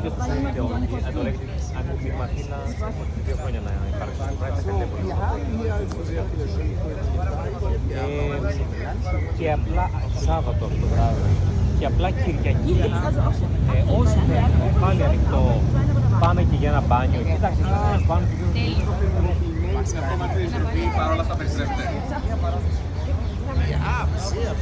και στο σπίτι αν το λέγεται, αν μου πει Μαθήνα, 2 χρόνια να υπάρξει. Και απλά Σάββατο το βράδυ. Και απλά Κυριακή, όσοι θέλουν πάλι ανοιχτό, πάμε και για ένα μπάνιο. Κοιτάξτε, πάμε και για ένα Μαξ, ακόμα θέλεις ρουφί, παρόλα αυτά περισσεύετε. Ja, sehr.